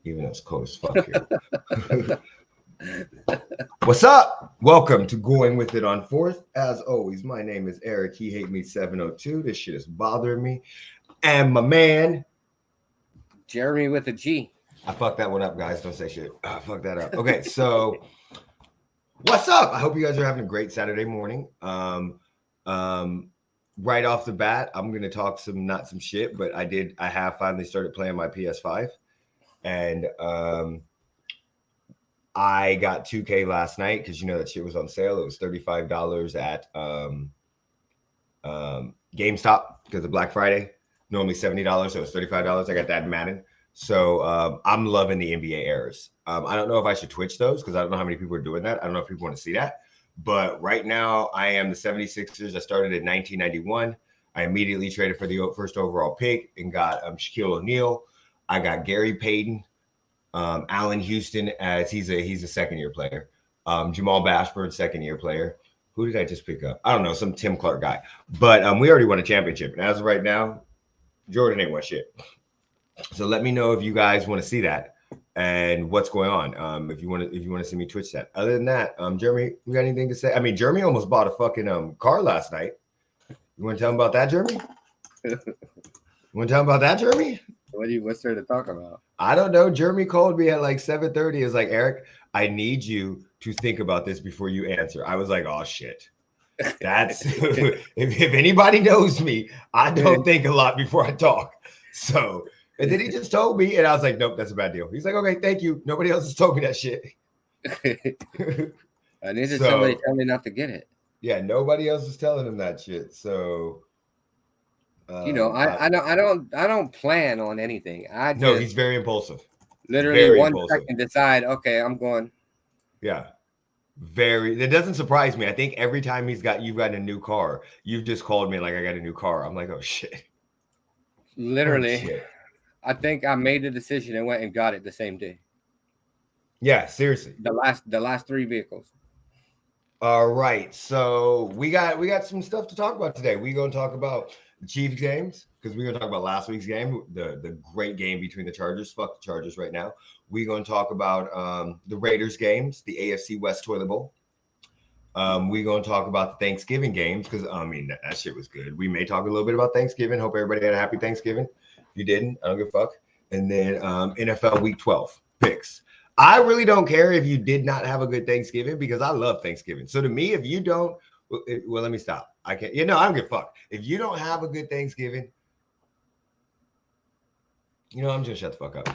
even though it's cold as fuck here. What's up? Welcome to Going With It on Fourth. As always, my name is Eric. He hate me 702. This shit is bothering me. And my man, Jeremy with a G. I fucked that one up, guys. Don't say shit. I fucked that up. Okay, so what's up? I hope you guys are having a great Saturday morning. Right off the bat, I'm gonna talk not some shit, but I have finally started playing my PS5, and I got 2K last night because you know that shit was on sale. It was $35 at GameStop because of Black Friday. Normally $70, so it's $35. I got that in Madden. So I'm loving the NBA errors. I don't know if I should Twitch those because I don't know how many people are doing that. I don't know if people want to see that. But right now, I am the 76ers. I started in 1991. I immediately traded for the first overall pick and got Shaquille O'Neal. I got Gary Payton, Allen Houston as he's a second-year player. Jamal Bashburn, second-year player. Who did I just pick up? I don't know, some Tim Clark guy. But we already won a championship. And as of right now, Jordan ain't won shit. So let me know if you guys want to see that and what's going on. If you want to see me Twitch that. Other than that, Jeremy, you got anything to say? I mean, Jeremy almost bought a fucking car last night. You want to tell him about that, Jeremy? What's there to talk about? I don't know. Jeremy called me at like 7:30. Is like, Eric, I need you to think about this before you answer. I was like, oh shit. That's if anybody knows me, I don't think a lot before I talk. So, and then he just told me, and I was like, nope, that's a bad deal. He's like, okay, thank you. Nobody else has told me that shit. I needed somebody to tell me not to get it. Yeah, nobody else is telling him that shit. So, I don't plan on anything. He's very impulsive. Literally very one impulsive. Second decide, okay, I'm going. Yeah. It doesn't surprise me. I think every time you've gotten a new car, you've just called me like I got a new car. I'm like, oh shit. Literally. Oh, shit. I think I made the decision and went and got it the same day. Yeah, seriously. The last three vehicles. All right. So we got some stuff to talk about today. We're gonna talk about the Chiefs games because we're gonna talk about last week's game, the great game between the Chargers. Fuck the Chargers right now. We're gonna talk about the Raiders games, the AFC West Toilet Bowl. We're gonna talk about the Thanksgiving games because I mean that shit was good. We may talk a little bit about Thanksgiving. Hope everybody had a happy Thanksgiving. If you didn't, I don't give a fuck. And then NFL Week 12 picks. I really don't care if you did not have a good Thanksgiving because I love Thanksgiving. So to me, if you don't, well, let me stop. I can't. I don't give a fuck. If you don't have a good Thanksgiving, I'm just gonna shut the fuck up.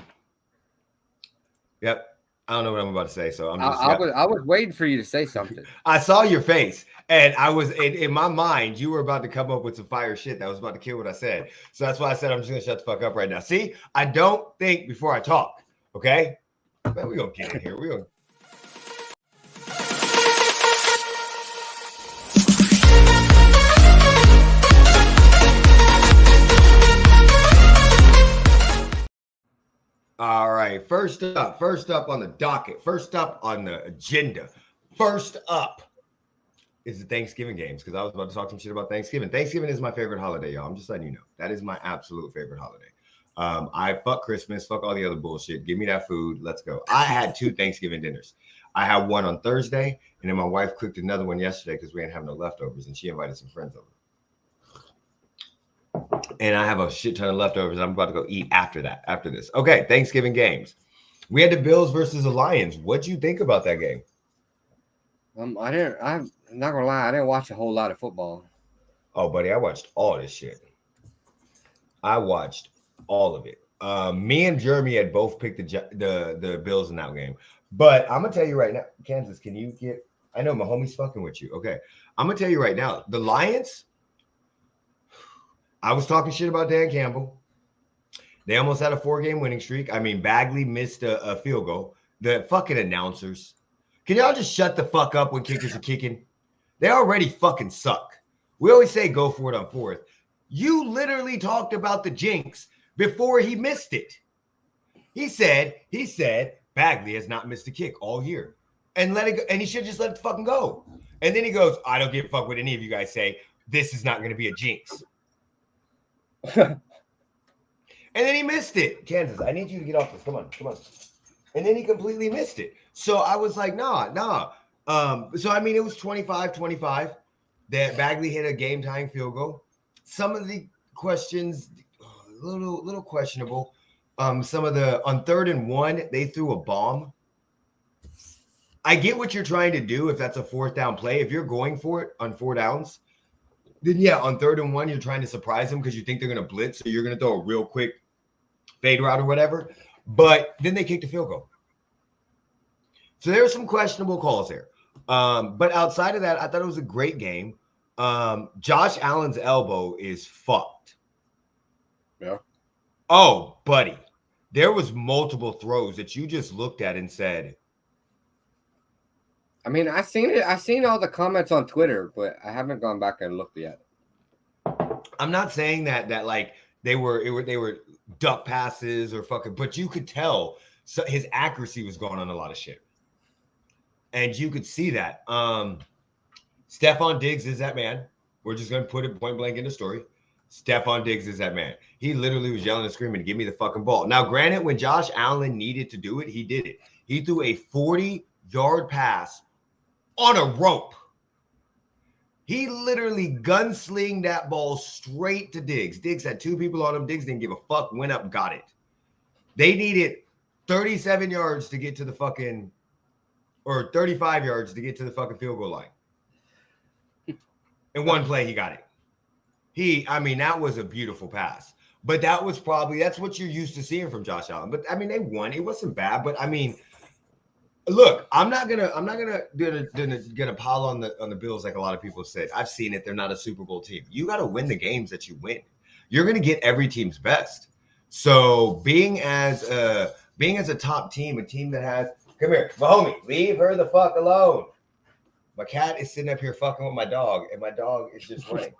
Yep. I don't know what I'm about to say, so I'm just. I was waiting for you to say something. I saw your face, and I was in my mind. You were about to come up with some fire shit that was about to kill what I said. So that's why I said I'm just gonna shut the fuck up right now. See, I don't think before I talk. Okay, man, we gonna get in here. We gonna. All right, first up on the docket, first up on the agenda, first up is the Thanksgiving games because I was about to talk some shit about Thanksgiving. Thanksgiving is my favorite holiday, y'all. I'm just letting you know. That is my absolute favorite holiday. I fuck Christmas, fuck all the other bullshit. Give me that food. Let's go. I had 2 Thanksgiving dinners. I had one on Thursday, and then my wife cooked another one yesterday because we didn't have no leftovers, and she invited some friends over. And I have a shit ton of leftovers. I'm about to go eat after this. Okay, Thanksgiving games. We had the Bills versus the Lions. What'd you think about that game? I'm not gonna lie, I didn't watch a whole lot of football. Oh, buddy, I watched all this shit. I watched all of it. Me and Jeremy had both picked the Bills in that game. But I'm gonna tell you right now, Kansas, can you get? I know my homie's fucking with you. Okay, I'm gonna tell you right now, the Lions. I was talking shit about Dan Campbell. They almost had a 4-game winning streak. I mean, Bagley missed a field goal. The fucking announcers. Can y'all just shut the fuck up when kickers are kicking? They already fucking suck. We always say go for it on 4th. You literally talked about the jinx before he missed it. He said Bagley has not missed a kick all year. And let it go, and he should just let it fucking go. And then he goes, I don't give a fuck what any of you guys say. This is not going to be a jinx. And then he missed it. Kansas, I need you to get off this. Come on. And then he completely missed it. So I was like, nah. So I mean, it was 25-25. That Bagley hit a game-tying field goal. Some of the questions, a little questionable. Some of the on 3rd and 1, they threw a bomb. I get what you're trying to do if that's a 4th down play. If you're going for it on 4 downs, then yeah, on 3rd and 1, you're trying to surprise them because you think they're going to blitz, so you're going to throw a real quick fade route or whatever. But then they kicked a field goal. So there were some questionable calls there. But outside of that, I thought it was a great game. Josh Allen's elbow is fucked. Yeah. Oh, buddy. There was multiple throws that you just looked at and said. I mean, I've seen it. I've seen all the comments on Twitter, but I haven't gone back and looked yet. I'm not saying that like they were duck passes or fucking, but you could tell his accuracy was going on a lot of shit. And you could see that. Stephon Diggs is that man. We're just going to put it point blank in the story. Stephon Diggs is that man. He literally was yelling and screaming, give me the fucking ball. Now, granted, when Josh Allen needed to do it, he did it. He threw a 40-yard pass on a rope. He literally gunslinged that ball straight to Diggs. Diggs had 2 people on him. Diggs didn't give a fuck, went up, got it. They needed 37 yards to get to the fucking, or 35 yards to get to the fucking field goal line. In one play, he got it. That was a beautiful pass. But that's what you're used to seeing from Josh Allen. But I mean, they won. It wasn't bad. But I mean, look, I'm not gonna pile on the Bills like a lot of people said. I've seen it. They're not a Super Bowl team. You got to win the games that you win. You're gonna get every team's best. So being as a top team, a team that has, come here, my homie, leave her the fuck alone. My cat is sitting up here fucking with my dog, and my dog is just running.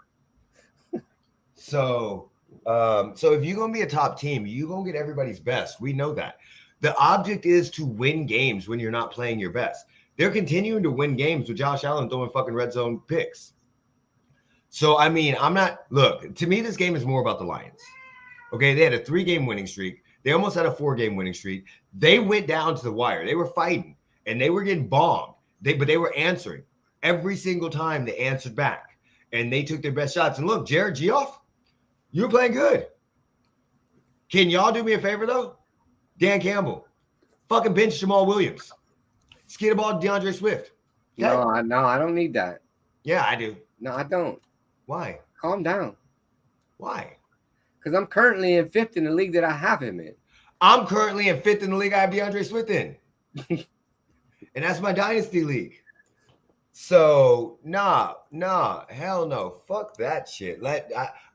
So if you're gonna be a top team, you're gonna get everybody's best. We know that. The object is to win games when you're not playing your best. They're continuing to win games with Josh Allen throwing fucking red zone picks. So I mean, to me, this game is more about the Lions. Okay, they had a 3-game winning streak. They almost had a 4-game winning streak. They went down to the wire. They were fighting and they were getting bombed. But they were answering. Every single time they answered back. And they took their best shots. And look, Jared Goff, you were playing good. Can y'all do me a favor, though? Dan Campbell, fucking bench Jamal Williams. Skid the ball to DeAndre Swift. Okay? No, I don't need that. Yeah, I do. No, I don't. Why? Calm down. Why? Because I'm currently in 5th in the league that I have him in. I'm currently in 5th in the league I have DeAndre Swift in. And that's my dynasty league. So, nah, hell no. Fuck that shit.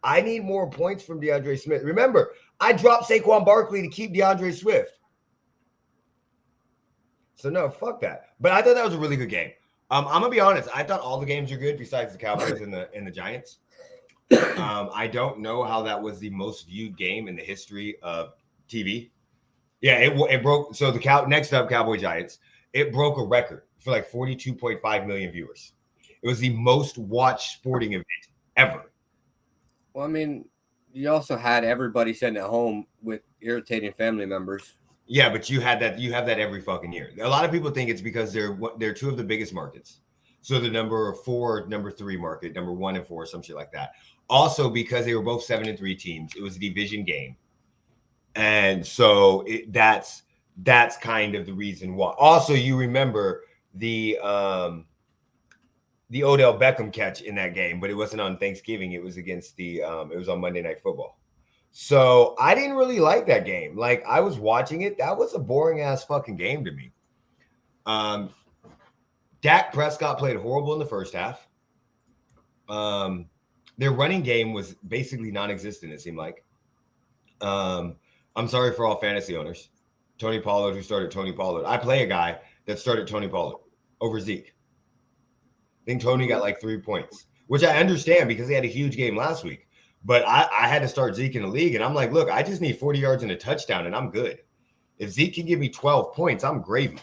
I need more points from DeAndre Smith. Remember, I dropped Saquon Barkley to keep DeAndre Swift. So, no, fuck that. But I thought that was a really good game. I'm going to be honest. I thought all the games are good besides the Cowboys and the Giants. I don't know how that was the most viewed game in the history of TV. Yeah, it broke. So next up, Cowboy Giants. It broke a record for like 42.5 million viewers. It was the most watched sporting event ever. Well, I mean, you also had everybody sitting at home with irritating family members. Yeah, but you have that every fucking year. A lot of people think it's because they're 2 of the biggest markets. So the number 4, number 3 market, number 1 and 4, some shit like that. Also because they were both 7-3 teams. It was a division game. And so that's kind of the reason why. Also, you remember the Odell Beckham catch in that game, but it wasn't on Thanksgiving. It was against it was on Monday Night Football. So I didn't really like that game. Like, I was watching it. That was a boring ass fucking game to me. Dak Prescott played horrible in the first half. Their running game was basically non-existent, it seemed like. I'm sorry for all fantasy owners. Tony Pollard, who started Tony Pollard. I play a guy that started Tony Pollard over Zeke. I think Tony got like 3 points, which I understand because he had a huge game last week. But I had to start Zeke in the league, and I'm like, look, I just need 40 yards and a touchdown, and I'm good. If Zeke can give me 12 points, I'm gravy.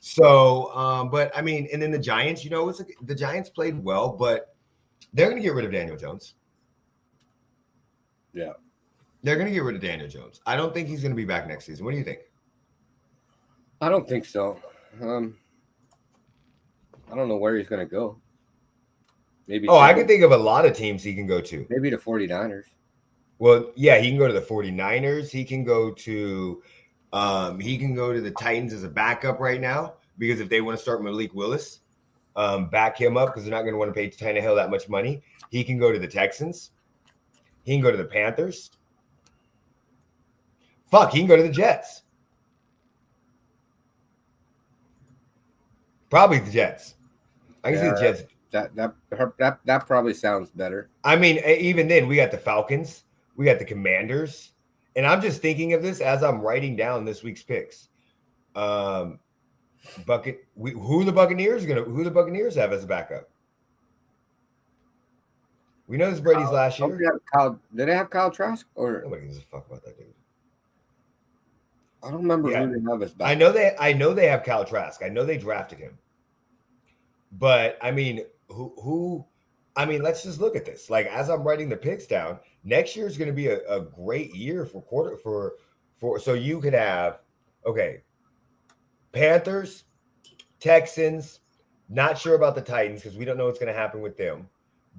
So, but I mean, and then the Giants, the Giants played well, but they're going to get rid of Daniel Jones. Yeah. They're going to get rid of Daniel Jones. I don't think he's going to be back next season. What do you think? I don't think so. I don't know where he's going to go. Maybe. I can think of a lot of teams he can go to. Maybe the 49ers. Well, yeah, he can go to the 49ers. He can go to the Titans as a backup right now, because if they want to start Malik Willis, back him up, because they're not going to want to pay Tannehill that much money. He can go to the Texans. He can go to the Panthers. Fuck, he can go to the Jets. Probably the Jets. I can see the Jets. That probably sounds better. I mean, even then, we got the Falcons. We got the Commanders. And I'm just thinking of this as I'm writing down this week's picks. Who the Buccaneers have as a backup? We know this Brady's last year. Did they have Kyle Trask? Or nobody gives a fuck about that dude. I don't remember who they have as backup. I know they have Kyle Trask. I know they drafted him. But I mean, let's just look at this. Like, as I'm writing the picks down, next year is going to be a great year for so you could have, Panthers, Texans, not sure about the Titans because we don't know what's going to happen with them.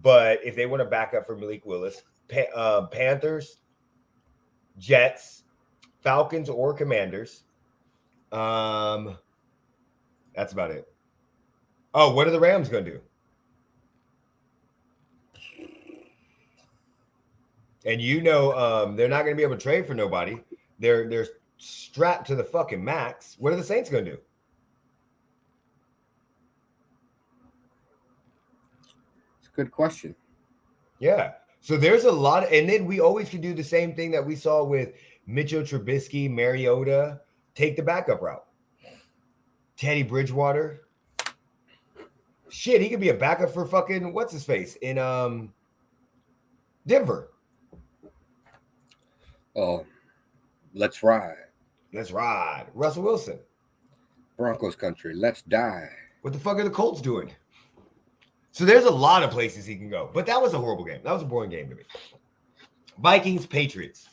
But if they want to back up for Malik Willis, Panthers, Jets, Falcons, or Commanders. That's about it. Oh, what are the Rams going to do? And they're not going to be able to trade for nobody. They're strapped to the fucking max. What are the Saints going to do? It's a good question. Yeah. So there's a lot. And then we always can do the same thing that we saw with Mitchell Trubisky, Mariota. Take the backup route. Teddy Bridgewater. Shit, he could be a backup for fucking what's-his-face in Denver. Oh, let's ride. Let's ride. Russell Wilson. Broncos country. Let's die. What the fuck are the Colts doing? So there's a lot of places he can go. But that was a horrible game. That was a boring game to me. Vikings, Patriots.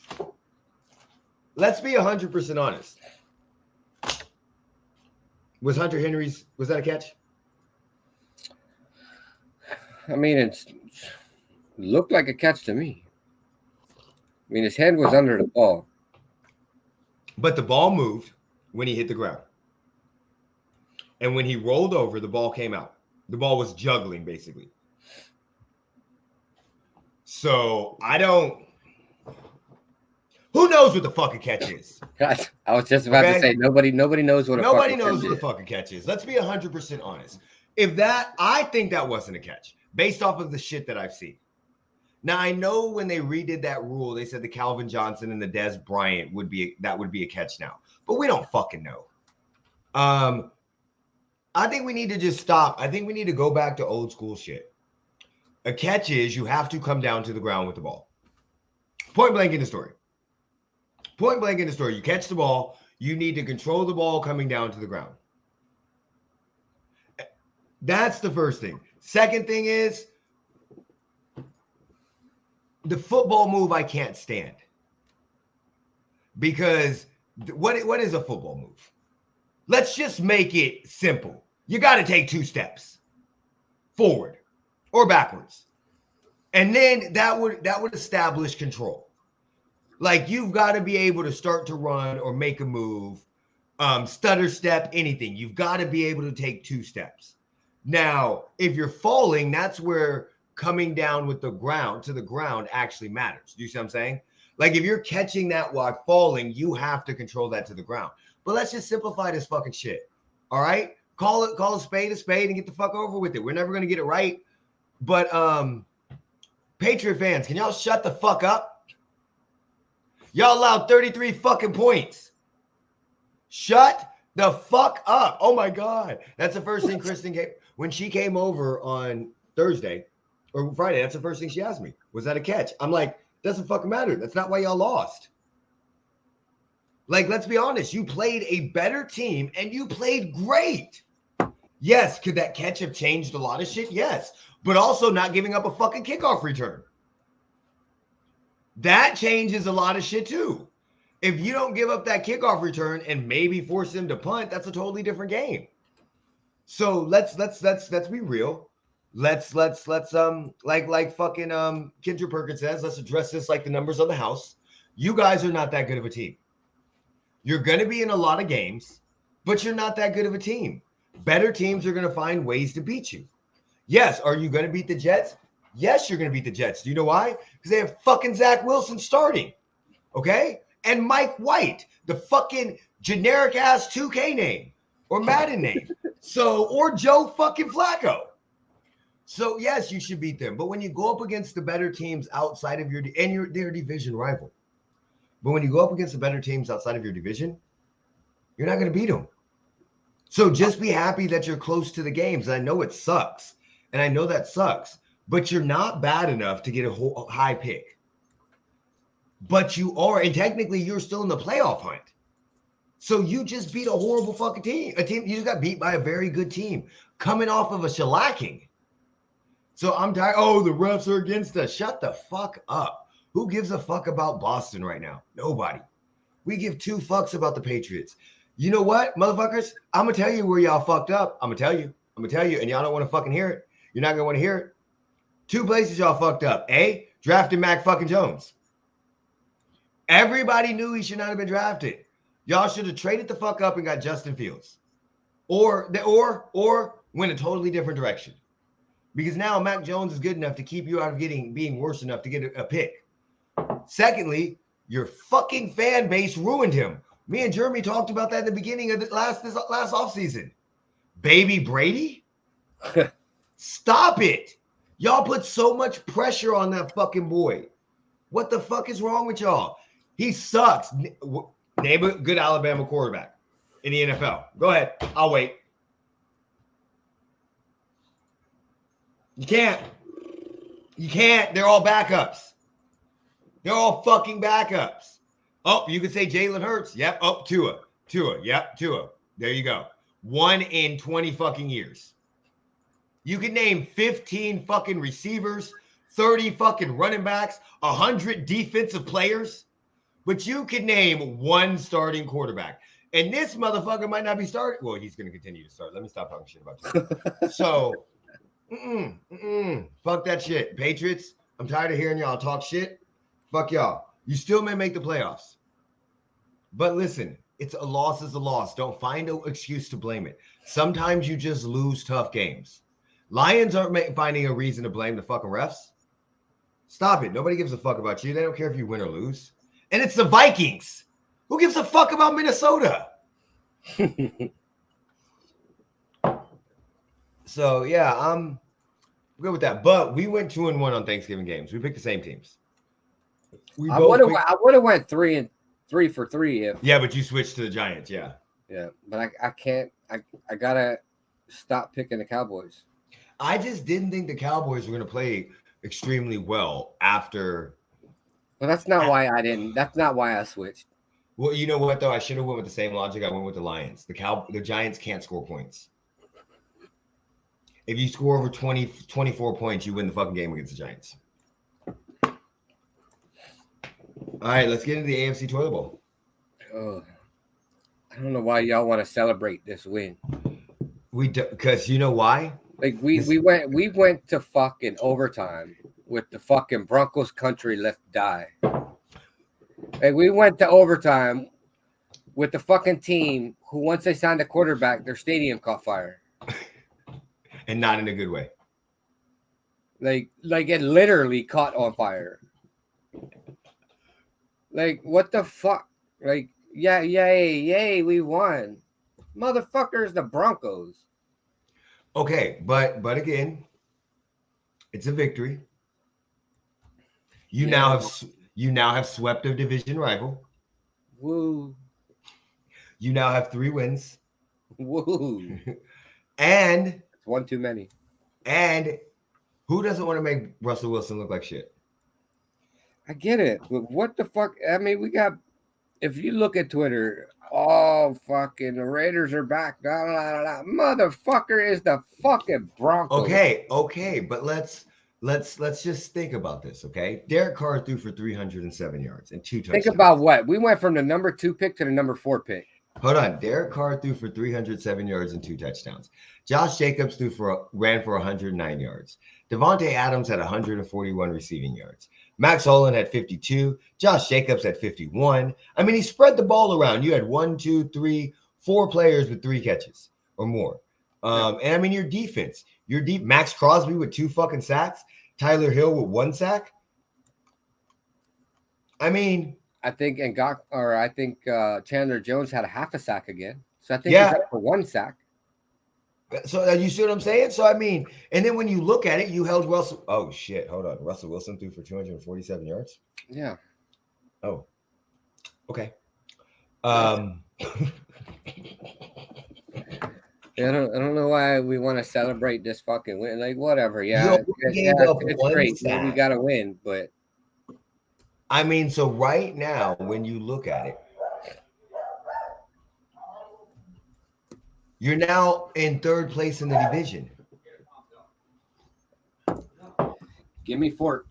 Let's be 100% honest. Was Hunter Henry's, was that a catch? I mean, it looked like a catch to me. I mean, his head was under the ball. But the ball moved when he hit the ground. And when he rolled over, the ball came out. The ball was juggling, basically. So, who knows what the fucking catch is? I was just about to say, nobody knows what the fucking catch is. Let's be 100% honest. I think that wasn't a catch, based off of the shit that I've seen. Now, I know when they redid that rule, they said the Calvin Johnson and the Des Bryant would be a catch now. But we don't fucking know. I think we need to just stop. I think we need to go back to old school shit. A catch is you have to come down to the ground with the ball. Point blank in the story. You catch the ball. You need to control the ball coming down to the ground. That's the first thing. Second thing is the football move I can't stand. Because what is a football move? Let's just make it simple. You got to take 2 steps forward or backwards. And then that would establish control. Like, you've got to be able to start to run or make a move, stutter step, anything. You've got to be able to take 2 steps. Now, if you're falling, that's where coming down with the ground actually matters. Do you see what I'm saying? Like, if you're catching that while falling, you have to control that to the ground. But let's just simplify this fucking shit. All right? Call a spade and get the fuck over with it. We're never going to get it right. But Patriot fans, can y'all shut the fuck up? Y'all allowed 33 fucking points. Shut the fuck up. Oh my God. That's the first thing Kristen came when she came over on Thursday or Friday. That's the first thing she asked me. Was that a catch? I'm like, doesn't fucking matter. That's not why y'all lost. Like, let's be honest. You played a better team and you played great. Yes. Could that catch have changed a lot of shit? Yes. But also not giving up a fucking kickoff return. That changes a lot of shit too. If you don't give up that kickoff return and maybe force him to punt, that's a totally different game. So let's be real. Let's like fucking Kendra Perkins says, let's address this like the numbers on the house. You guys are not that good of a team. You're gonna be in a lot of games, but you're not that good of a team. Better teams are gonna find ways to beat you. Yes, are you gonna beat the Jets? Yes, you're gonna beat the Jets. Do you know why? Because they have fucking Zach Wilson starting. Okay? And Mike White, the fucking generic ass 2K name or Madden name. So, or Joe fucking Flacco. So, yes, you should beat them. But when you go up against the better teams outside of their division rival, but when you go up against the better teams outside of your division, you're not going to beat them. So just be happy that you're close to the games. I know it sucks. And I know that sucks. But you're not bad enough to get a high pick. But you are, and technically you're still in the playoff hunt. So you just beat a horrible fucking team. You just got beat by a very good team coming off of a shellacking. So I'm tired. Oh, the refs are against us. Shut the fuck up. Who gives a fuck about Boston right now? Nobody. We give 2 fucks about the Patriots. You know what, motherfuckers? I'm going to tell you where y'all fucked up. I'm going to tell you. And y'all don't want to fucking hear it. You're not going to want to hear it. 2 places y'all fucked up. A, drafted Mac fucking Jones. Everybody knew he should not have been drafted. Y'all should have traded the fuck up and got Justin Fields. Or went a totally different direction. Because now Mac Jones is good enough to keep you out of being worse enough to get a pick. Secondly, your fucking fan base ruined him. Me and Jeremy talked about that at the beginning of this last offseason. Baby Brady? Stop it. Y'all put so much pressure on that fucking boy. What the fuck is wrong with y'all? He sucks. Name a good Alabama quarterback in the NFL. Go ahead. I'll wait. You can't. They're all backups. They're all fucking backups. Oh, you could say Jalen Hurts. Yep. Oh, Tua. Yep, Tua. There you go. 1 in 20 fucking years. You can name 15 fucking receivers, 30 fucking running backs, 100 defensive players, but you can name 1 starting quarterback. And this motherfucker might not be starting. Well, he's going to continue to start. Let me stop talking shit about you. So, fuck that shit. Patriots, I'm tired of hearing y'all talk shit. Fuck y'all. You still may make the playoffs. But listen, it's a loss is a loss. Don't find an excuse to blame it. Sometimes you just lose tough games. Lions aren't finding a reason to blame the fucking refs. Stop it. Nobody gives a fuck about you. They don't care if you win or lose. And it's the Vikings. Who gives a fuck about Minnesota? So, yeah, I'm good with that. But we went 2-1 on Thanksgiving games. We picked the same teams. I would have went 3 for 3 if. Yeah, but you switched to the Giants. Yeah. Yeah, but I can't. I gotta stop picking the Cowboys. I just didn't think the Cowboys were going to play extremely well after. Well, that's not why I didn't. That's not why I switched. Well, you know what, though? I should have went with the same logic. I went with the Lions. The Giants can't score points. If you score over 24 points, you win the fucking game against the Giants. All right, let's get into the AFC Toilet Bowl. I don't know why y'all want to celebrate this win. Because you know why? Like we went to fucking overtime with the fucking Broncos country left die. Like we went to overtime with the fucking team who once they signed a quarterback, their stadium caught fire. And not in a good way. Like it literally caught on fire. Like what the fuck? Like yeah, yay, we won. Motherfuckers, the Broncos. Okay, but again, it's a victory. You now have swept a division rival. Woo. You now have 3 wins. Woo. And it's one too many. And who doesn't want to make Russell Wilson look like shit? I get it. But what the fuck? I mean, we got, if you look at Twitter, oh, fucking the Raiders are back. Blah, blah, blah, blah. Motherfucker is the fucking Broncos. Okay. But let's let's just think about this, okay? Derek Carr threw for 307 yards and 2 touchdowns. Think about what we went from the number 2 pick to the number 4 pick. Hold on. Derek Carr threw for 307 yards and 2 touchdowns. Josh Jacobs ran for 109 yards. Devontae Adams had 141 receiving yards. Max Hollins had 52. Josh Jacobs had 51. I mean, he spread the ball around. You had 1, 2, 3, 4 players with 3 catches or more. And I mean, your defense, Max Crosby with 2 fucking sacks. Tyler Hill with 1 sack. I mean, I think Chandler Jones had a half a sack again. So I think he's up for 1 sack. So you see what I'm saying? So I mean, and then when you look at it, you held Russell. Oh shit! Hold on, Russell Wilson threw for 247 yards. Yeah. Oh. Okay. I don't know why we want to celebrate this fucking win. Like whatever. Yeah, it's great. We got to win, but I mean, so right now, when you look at it, you're now in 3rd place in the division. Give me 4.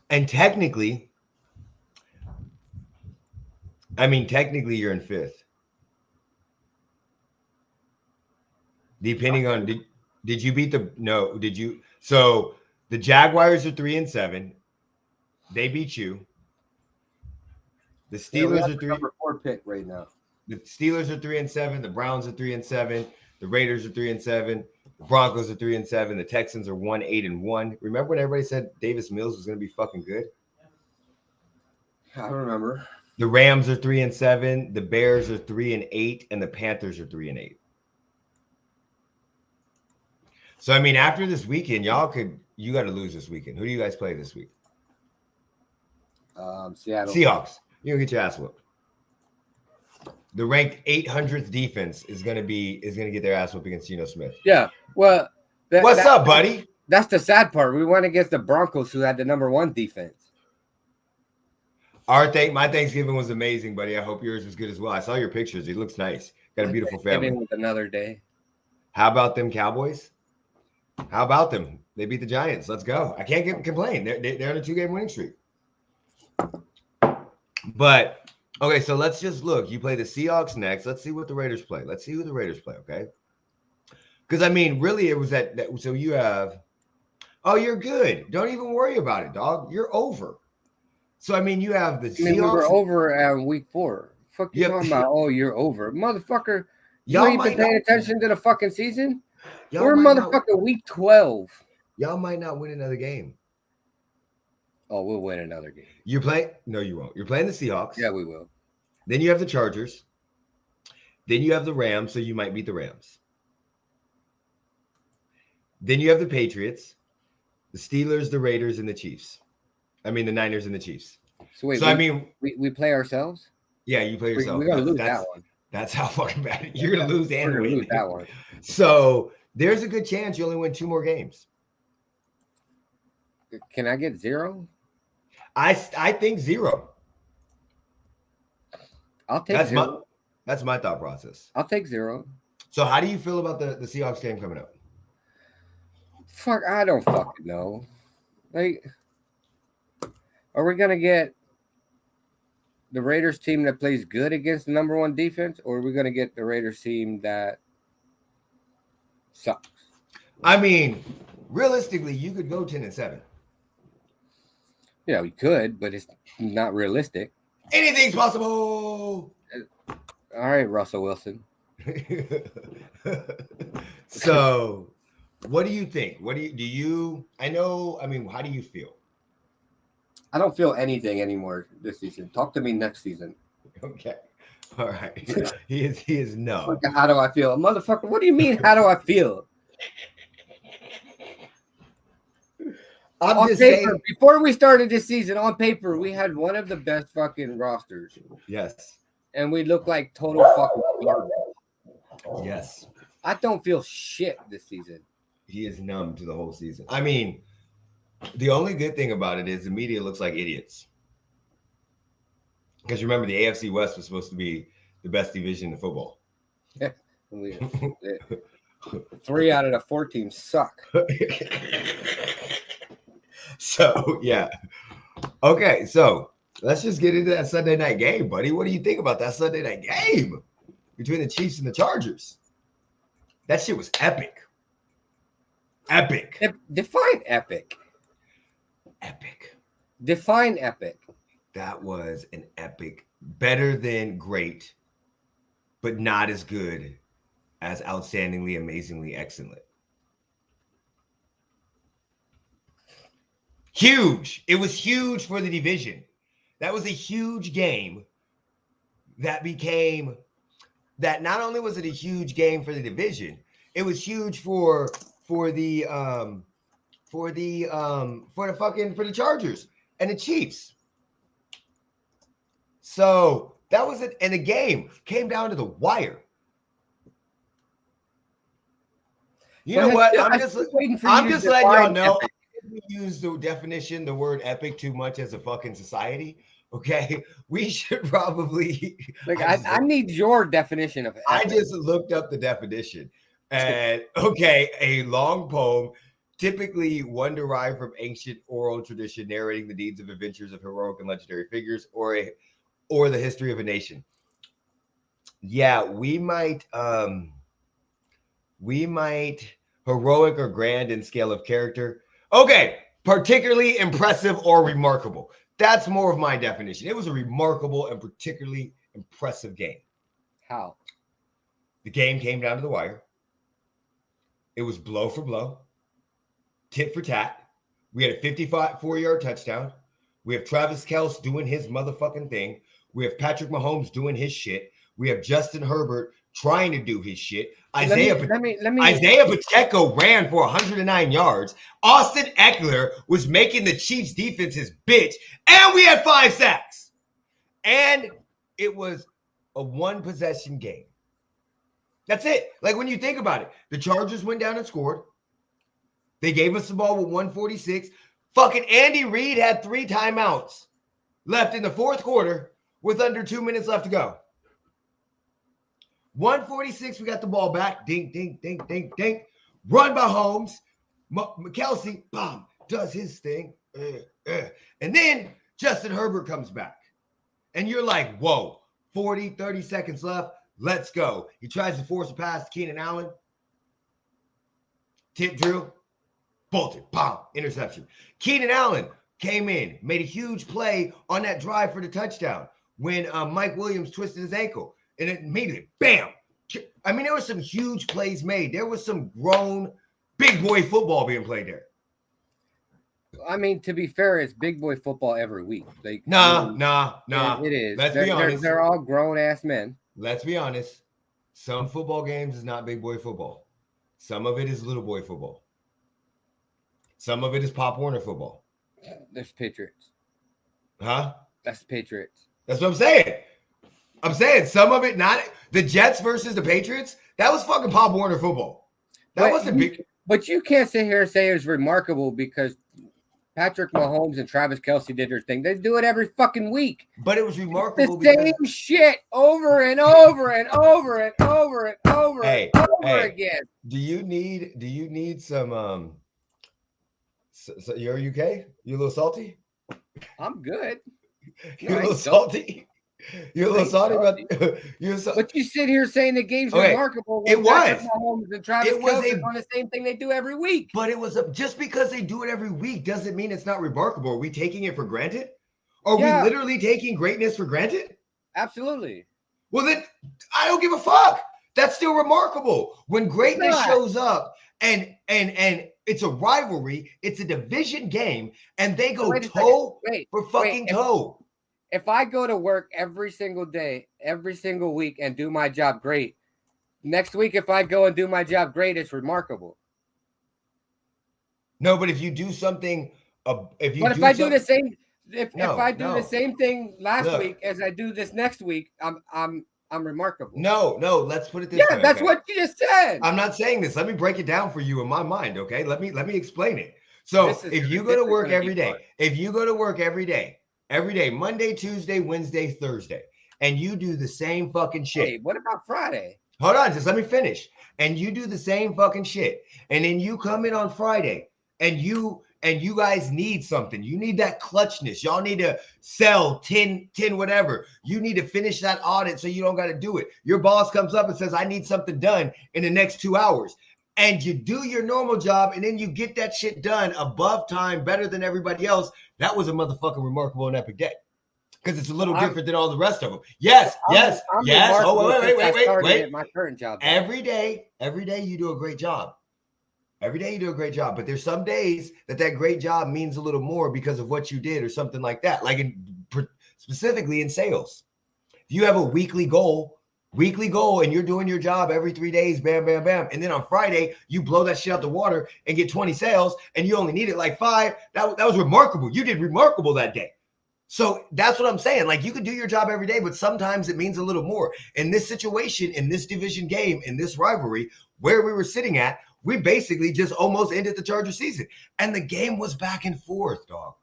And technically, you're in 5th. Depending on did you beat did you? So the Jaguars are 3-7. They beat you. The Steelers are 3. Number 4 pick right now. The Steelers are 3-7. The Browns are 3-7. The Raiders are 3-7. The Broncos are 3-7. The Texans are 1-8-1. Remember when everybody said Davis Mills was going to be fucking good? I remember. The Rams are 3-7. The Bears are 3-8, and the Panthers are 3-8. So I mean, after this weekend, you got to lose this weekend. Who do you guys play this week? Seattle Seahawks. You're gonna get your ass whooped. The ranked 800th defense is gonna get their ass whooped against Geno Smith. Yeah. Well, what's up, buddy? That's the sad part. We went against the Broncos, who had the number 1 defense. My Thanksgiving was amazing, buddy. I hope yours was good as well. I saw your pictures. It looks nice. Got a beautiful family. With another day. How about them Cowboys? How about them? They beat the Giants. Let's go. I can't complain. They're on a 2-game winning streak. But okay, so let's just look. You play the Seahawks next. Let's see what the Raiders play. Let's see who the Raiders play, okay? Because I mean, really, it was that so you have. Oh, you're good. Don't even worry about it, dog. You're over. So I mean, you have the Seahawks. We were over at week 4. Fuck you talking about? Oh, you're over, motherfucker. You ain't been paying attention to the fucking season. We're motherfucking week 12. Y'all might not win another game. Oh, we'll win another game. You're playing? No, you won't. You're playing the Seahawks. Yeah, we will. Then you have the Chargers. Then you have the Rams, so you might beat the Rams. Then you have the Patriots, the Steelers, the Raiders, and the Chiefs. I mean, the Niners and the Chiefs. So wait, we play ourselves? Yeah, you play yourself. We're gonna lose that one. That's how fucking bad you're gonna lose and win. Lose that one. So there's a good chance you only win 2 more games. Can I get 0? I think 0. I'll take 0. That's my thought process. I'll take 0. So how do you feel about the Seahawks game coming up? Fuck, I don't fucking know. Like, are we gonna get the Raiders team that plays good against the number 1 defense, or are we gonna get the Raiders team that sucks? I mean, realistically, you could go 10-7. Yeah, we could, but it's not realistic. Anything's possible. All right, Russell Wilson. So, what do you think? What do you? I mean, how do you feel? I don't feel anything anymore this season. Talk to me next season. Okay. All right. He is no. How do I feel? Motherfucker, what do you mean, how do I feel? On paper, saying, before we started this season, on paper, we had one of the best fucking rosters. Yes. And we look like total fucking garbage. Yes. I don't feel shit this season. He is numb to the whole season. I mean, the only good thing about it is the media looks like idiots. Because remember, the AFC West was supposed to be the best division in football. 3 out of the 4 teams suck. So yeah. Okay, so let's just get into that Sunday night game, buddy. What do you think about that Sunday night game between the Chiefs and the Chargers? That shit was epic. Epic. Define epic. Epic. Define epic. That was an epic, better than great, but not as good as outstandingly, amazingly excellent. Huge. It was huge for the division. That was a huge game that became that not only was it a huge game for the division, it was huge for the Chargers and the Chiefs. So that was it, and the game came down to the wire. You know what? I'm just letting y'all know. We use the definition, the word epic, too much as a fucking society. Okay, we should probably. Like I need your definition of epic. I just looked up the definition, and okay, a long poem, typically one derived from ancient oral tradition narrating the deeds of adventures of heroic and legendary figures, or the history of a nation. Yeah, we might heroic or grand in scale of character. Okay, particularly impressive or remarkable. That's more of my definition. It was a remarkable and particularly impressive game. How? The game came down to the wire. It was blow for blow, tit for tat. We had a 54-yard touchdown. We have Travis Kelce doing his motherfucking thing. We have Patrick Mahomes doing his shit. We have Justin Herbert trying to do his shit. Isaiah Pacheco ran for 109 yards. Austin Eckler was making the Chiefs defense his bitch. And we had 5 sacks. And it was a one-possession game. That's it. Like, when you think about it, the Chargers went down and scored. They gave us the ball with 146. Fucking Andy Reid had 3 timeouts left in the fourth quarter with under 2 minutes left to go. 146, we got the ball back. Ding, ding, ding, ding, ding. Run by Holmes. Kelce, boom, does his thing. And then Justin Herbert comes back. And you're like, whoa, 40, 30 seconds left. Let's go. He tries to force a pass to Keenan Allen. Tip drill. Bolted. Bomb. Interception. Keenan Allen came in, made a huge play on that drive for the touchdown when Mike Williams twisted his ankle. And it immediately, bam. I mean, there were some huge plays made. There was some grown big boy football being played there. I mean, to be fair, it's big boy football every week. Like, Nah. It is. Let's be honest. They're all grown-ass men. Let's be honest. Some football games is not big boy football. Some of it is little boy football. Some of it is Pop Warner football. There's Patriots. Huh? That's the Patriots. That's what I'm saying. I'm saying some of it, not the Jets versus the Patriots. That was fucking Pop Warner football. That wasn't big. But you can't sit here and say it was remarkable because Patrick Mahomes and Travis Kelce did their thing. They do it every fucking week. But it was remarkable. The same shit over and over and over and over and over and over again. Do you need some so you're UK? You a little salty? I'm good. You're a little salty. You're a little salty about But you sit here saying the game's remarkable. It was. Mahomes and Travis Kelce on the same thing they do every week. But it was just because they do it every week doesn't mean it's not remarkable. Are we taking it for granted? Are we literally taking greatness for granted? Absolutely. Well, then I don't give a fuck. That's still remarkable. When greatness shows up and it's a rivalry, it's a division game, and they go toe for fucking toe. If I go to work every single day, every single week, and do my job great, next week, if I go and do my job great, it's remarkable. No, but if you do something, if I do the same thing last week as I do this next week, I'm remarkable. No, let's put it this way. Yeah, that's what you just said. I'm not saying this. Let me break it down for you in my mind, okay? Let me explain it. So if you go to work every day, Monday, Tuesday, Wednesday, Thursday, and you do the same fucking shit. Hey, what about Friday? Hold on, just let me finish. And you do the same fucking shit. And then you come in on Friday and you and you guys need something. You need that clutchness. Y'all need to sell 10, whatever. You need to finish that audit so you don't got to do it. Your boss comes up and says, I need something done in the next 2 hours. And you do your normal job, and then you get that shit done above time, better than everybody else. That was a motherfucking remarkable and epic day. Because it's a little different than all the rest of them. Yes. I'm Oh, wait. My current job. Every day you do a great job. Every day you do a great job. But there's some days that great job means a little more because of what you did or something like that. Like specifically in sales. If you have a weekly goal, and you're doing your job every 3 days, bam, bam, bam. And then on Friday, you blow that shit out the water and get 20 sales, and you only needed like 5. That was remarkable. You did remarkable that day. So that's what I'm saying. Like, you could do your job every day, but sometimes it means a little more. In this situation, in this division game, in this rivalry, where we were sitting at, we basically just almost ended the Charger season. And the game was back and forth, dog.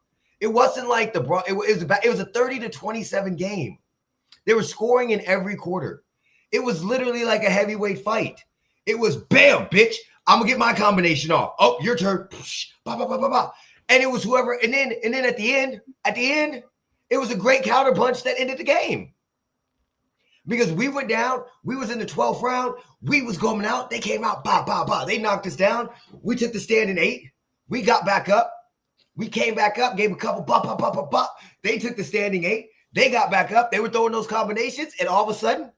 It wasn't like it was a 30-27 game. They were scoring in every quarter. It was literally like a heavyweight fight. It was bam, bitch. I'm gonna get my combination off. Oh, your turn. Bah, bah, bah, bah, bah. And it was whoever. And then at the end, it was a great counter punch that ended the game. Because we went down, we was in the 12th round, we was going out, they came out, bah, bah, bah. They knocked us down. We took the stand in 8. We got back up. We came back up, gave a couple, bah, bah, bah, bah, bah. They took the standing 8. They got back up. They were throwing those combinations, and all of a sudden,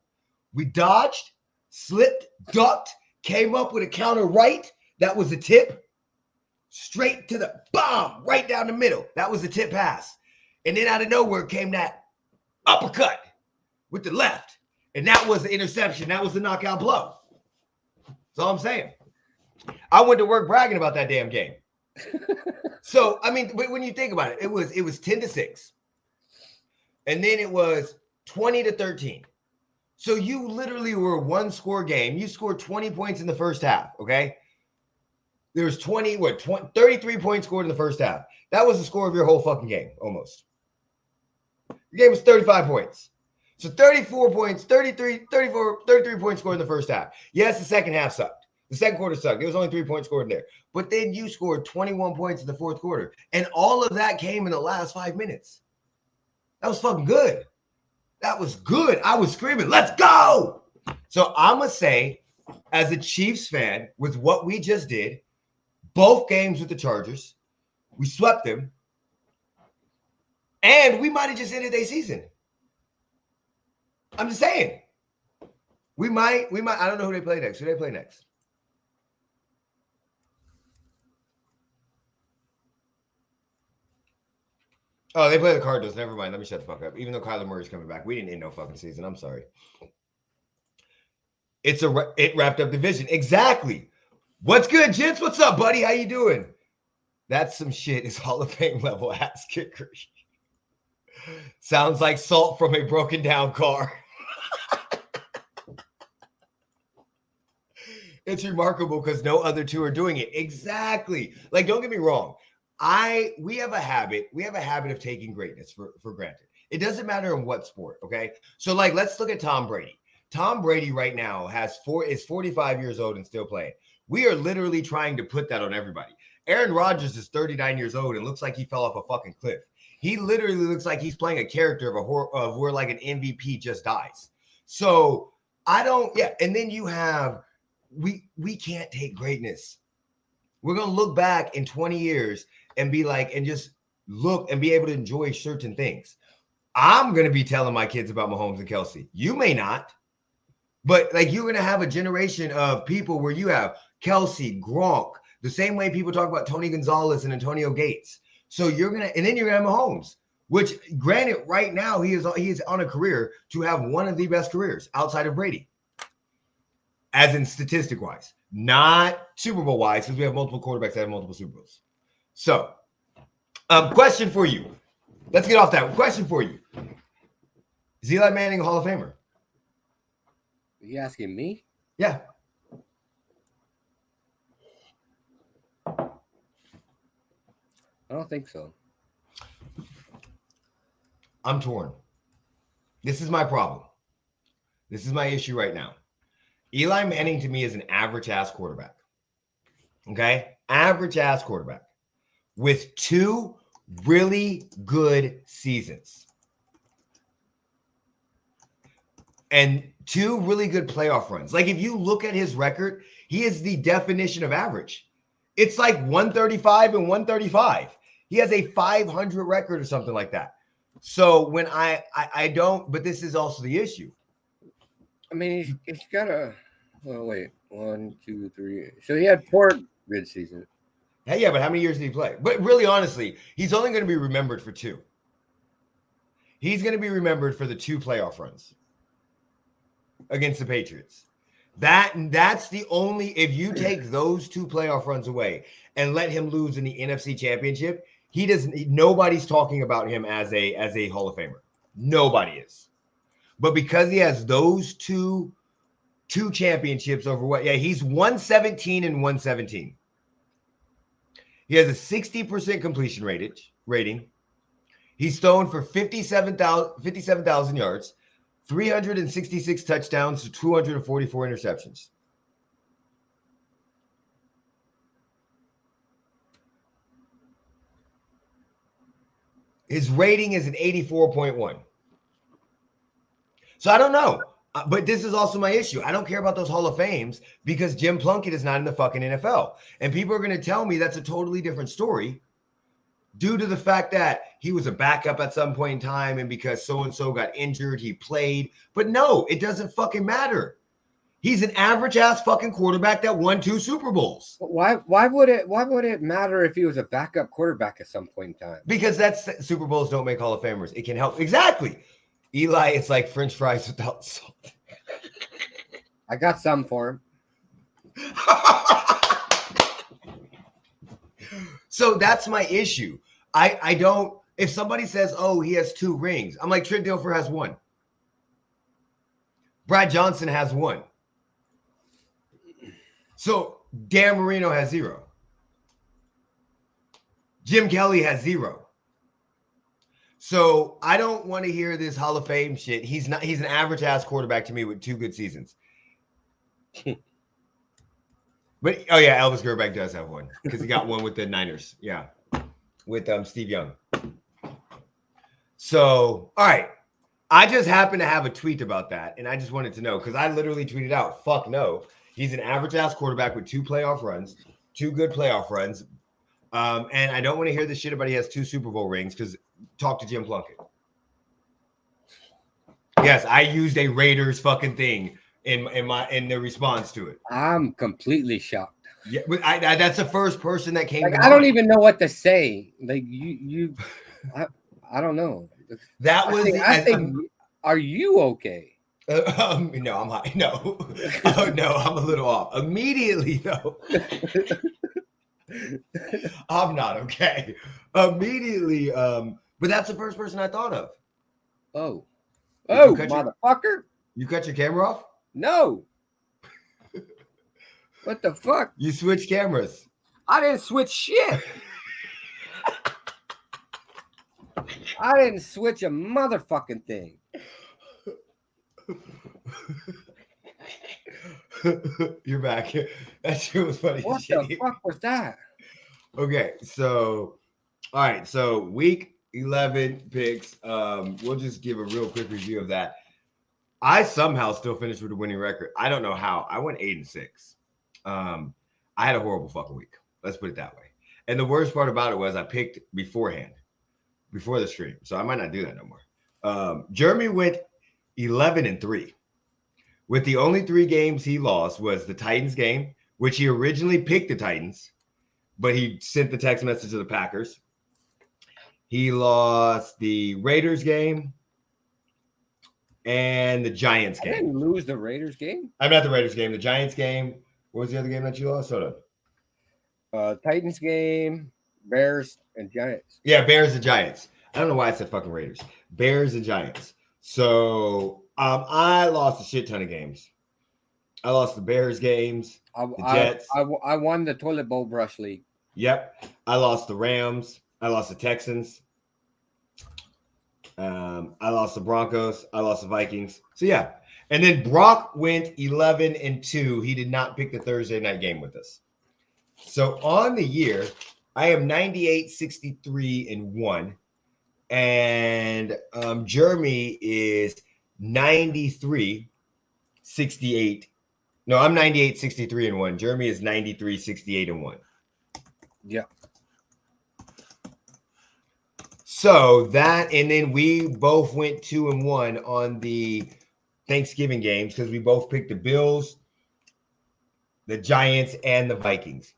we dodged, slipped, ducked, came up with a counter right. That was the tip. Straight to the bomb, right down the middle. That was the tip pass. And then out of nowhere came that uppercut with the left. And that was the interception. That was the knockout blow. That's all I'm saying. I went to work bragging about that damn game. So, I mean, when you think about it, it was 10-6. And then it was 20-13. So you literally were a one-score game. You scored 20 points in the first half, okay? There was 33 points scored in the first half. That was the score of your whole fucking game, almost. Your game was 35 points. So 34 points, 33 points scored in the first half. Yes, the second half sucked. The second quarter sucked. There was only 3 points scored in there. But then you scored 21 points in the fourth quarter. And all of that came in the last 5 minutes. That was fucking good. That was good. I was screaming, let's go. So I'm going to say, as a Chiefs fan, with what we just did, both games with the Chargers, we swept them, and we might have just ended their season. I'm just saying. We might. I don't know who they play next. Who they play next? Oh, they play the Cardinals. Never mind. Let me shut the fuck up. Even though Kyler Murray's coming back, we didn't end no fucking season. I'm sorry. It wrapped up division. Exactly. What's good, gents? What's up, buddy? How you doing? That's some shit. Is Hall of Fame level ass kicker. Sounds like salt from a broken down car. It's remarkable because no other two are doing it. Exactly. Like, don't get me wrong. We have a habit of taking greatness for granted. It doesn't matter in what sport, okay? So, like, let's look at Tom Brady. Tom Brady right now is 45 years old and still playing. We are literally trying to put that on everybody. Aaron Rodgers is 39 years old and looks like he fell off a fucking cliff. He literally looks like he's playing a character of where like an MVP just dies. So and then you have, we can't take greatness. We're going to look back in 20 years and be like, and just look and be able to enjoy certain things. I'm going to be telling my kids about Mahomes and Kelsey. You may not, but like, you're going to have a generation of people where you have Kelsey, Gronk, the same way people talk about Tony Gonzalez and Antonio Gates. So and then you're going to have Mahomes, which granted right now he is on a career to have one of the best careers outside of Brady. As in statistic wise, not Super Bowl wise, because we have multiple quarterbacks that have multiple Super Bowls. So, question for you. Let's get off that. Question for you. Is Eli Manning a Hall of Famer? Are you asking me? Yeah. I don't think so. I'm torn. This is my problem. This is my issue right now. Eli Manning to me is an average-ass quarterback. Okay? Average-ass quarterback. with 2 really good seasons and 2 really good playoff runs. Like, if you look at his record, he is the definition of average. It's like 135 and 135. He has a 500 record or something like that. So when I don't, but this is also the issue. I mean, he's got a. Well, wait, 1, 2, 3. So he had 4 good seasons. Yeah, but how many years did he play? But really, honestly, he's only going to be remembered for 2. He's going to be remembered for the 2 playoff runs against the Patriots. That's the only. If you take those 2 playoff runs away and let him lose in the NFC Championship, he doesn't. Nobody's talking about him as a Hall of Famer. Nobody is. But because he has those two championships over what? Yeah, he's 117 and 117. He has a 60% completion rating. He's thrown for 57,000 yards, 366 touchdowns to 244 interceptions. His rating is an 84.1. So I don't know. But this is also my issue. I don't care about those Hall of Fames because Jim Plunkett is not in the fucking NFL. And people are going to tell me that's a totally different story due to the fact that he was a backup at some point in time and because so-and-so got injured, he played. But no, it doesn't fucking matter. He's an average-ass fucking quarterback that won 2 Super Bowls. Why would it matter if he was a backup quarterback at some point in time? Because that's Super Bowls don't make Hall of Famers. It can help. Exactly. Eli, it's like French fries without salt. I got some for him. So that's my issue. I don't. If somebody says, "Oh, he has 2 rings," I'm like, Trent Dilfer has 1. Brad Johnson has 1. So Dan Marino has 0. Jim Kelly has 0. So I don't want to hear this Hall of Fame shit. He's not. He's an average ass quarterback to me with 2 good seasons. But oh yeah, Elvis Grbac does have 1 because he got 1 with the Niners. Yeah, with Steve Young. So all right, I just happened to have a tweet about that, and I just wanted to know because I literally tweeted out, "Fuck no, he's an average ass quarterback with 2 playoff runs, 2 good playoff runs." And I don't want to hear the shit about he has 2 Super Bowl rings because talk to Jim Plunkett. Yes, I used a Raiders fucking thing in the response to it. I'm completely shocked. Yeah, but that's the first person that came. Like, I don't even know what to say. Like I don't know. That was. I think. Are you okay? No, I'm high. No, oh, no, I'm a little off. Immediately though. I'm not okay. Immediately, but that's the first person I thought of. Oh, motherfucker! You cut your camera off? No. What the fuck? You switched cameras. I didn't switch shit. I didn't switch a motherfucking thing. You're back. That shit was funny. What the fuck was that? Okay, so all right, so week 11 picks. We'll just give a real quick review of that. I somehow still finished with a winning record. I don't know how. I went 8-6. I had a horrible fucking week. Let's put it that way. And the worst part about it was I picked beforehand, before the stream. So I might not do that no more. Jeremy went 11-3. With the only 3 games he lost was the Titans game, which he originally picked the Titans, but he sent the text message to the Packers. He lost the Raiders game and the Giants game. I didn't lose the Raiders game. I'm not the Raiders game. The Giants game. What was the other game that you lost? Hold on. Titans game, Bears, and Giants. Yeah, Bears and Giants. I don't know why I said fucking Raiders. Bears and Giants. So I lost a shit ton of games. I lost the Bears games, the Jets. I won the toilet bowl brush league. Yep. I lost the Rams. I lost the Texans. I lost the Broncos. I lost the Vikings. So yeah. And then Brock went 11-2. He did not pick the Thursday night game with us. So on the year, I am 98, 63, and 1. And Jeremy is 93, 68. No, I'm 98, 63, and 1. Jeremy is 93, 68, and 1. Yeah. So that, and then we both went 2 and 1 on the Thanksgiving games because we both picked the Bills, the Giants, and the Vikings.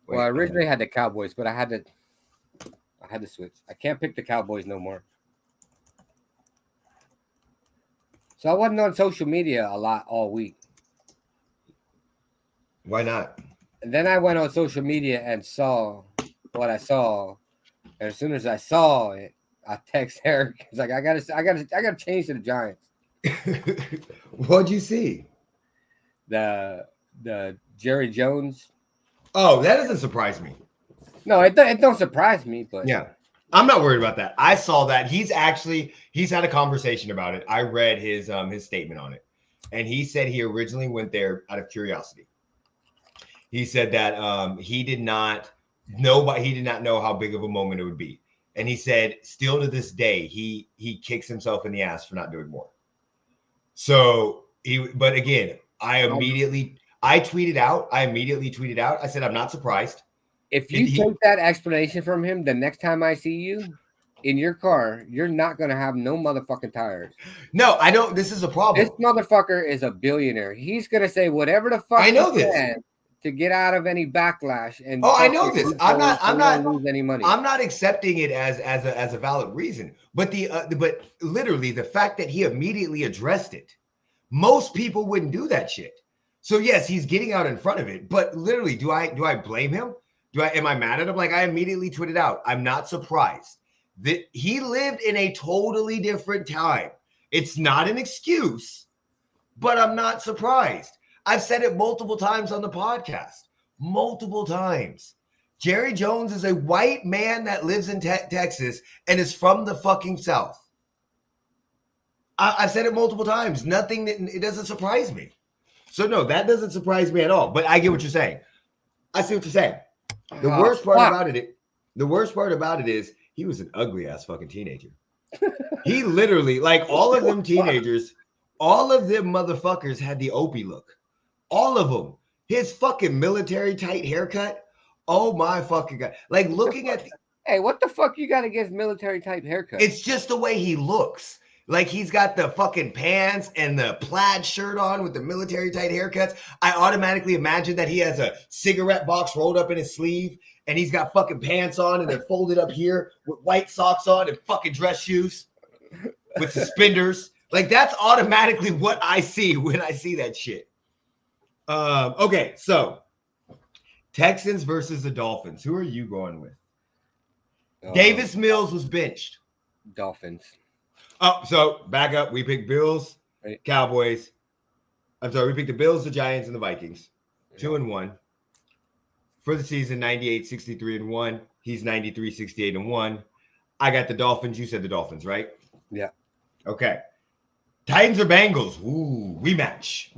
Well, I originally had the Cowboys, but I had to switch. I can't pick the Cowboys no more. So I wasn't on social media a lot all week. Why not? And then I went on social media and saw what I saw. And as soon as I saw it, I text Eric. He's like, I gotta change to the Giants. What'd you see? The Jerry Jones. Oh, that doesn't surprise me. No, it don't surprise me, but yeah, I'm not worried about that. I saw that he's had a conversation about it. I read his statement on it, and he said he originally went there out of curiosity. He said that he did not know how big of a moment it would be, and he said still to this day he kicks himself in the ass for not doing more. So but again, I immediately tweeted out. I said I'm not surprised. If you take that explanation from him, the next time I see you in your car, you're not going to have no motherfucking tires. No, I don't. This is a problem. This motherfucker is a billionaire. He's going to say whatever the fuck I know this to get out of any backlash. And I know this. I'm not lose any money. I'm not accepting it as a valid reason. But but literally the fact that he immediately addressed it, most people wouldn't do that shit. So yes, he's getting out in front of it. But literally, do I blame him? Am I mad at him? Like, I immediately tweeted out, I'm not surprised that he lived in a totally different time. It's not an excuse, but I'm not surprised. I've said it multiple times on the podcast, multiple times. Jerry Jones is a white man that lives in Texas and is from the fucking South. I've said it multiple times. It doesn't surprise me. So no, that doesn't surprise me at all. But I get what you're saying. I see what you're saying. The worst part about it is he was an ugly ass fucking teenager. He literally, like, all of them teenagers, all of them motherfuckers had the Opie look. All of them. His fucking military tight haircut. Oh my fucking God. Like, looking at hey, what the fuck you got against military type haircut? It's just the way he looks. Like, he's got the fucking pants and the plaid shirt on with the military tight haircuts. I automatically imagine that he has a cigarette box rolled up in his sleeve and he's got fucking pants on and they're folded up here with white socks on and fucking dress shoes with suspenders. Like, that's automatically what I see when I see that shit. Okay, so Texans versus the Dolphins. Who are you going with? Davis Mills was benched. Dolphins. Oh, so back up. We picked Bills, Cowboys. I'm sorry. We picked the Bills, the Giants, and the Vikings. 2 and 1. For the season, 98, 63, and 1. He's 93, 68, and 1. I got the Dolphins. You said the Dolphins, right? Yeah. Okay. Titans or Bengals? Ooh, rematch.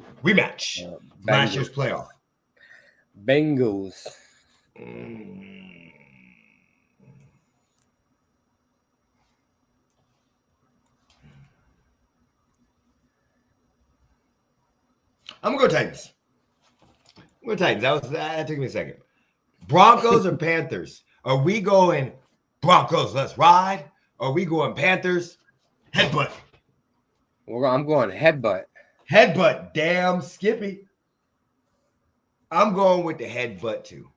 Last year's playoff. Bengals. I'm going to go Titans. That took me a second. Broncos or Panthers? Are we going Broncos, let's ride? Or are we going Panthers, headbutt? I'm going headbutt. Headbutt, damn Skippy. I'm going with the headbutt too.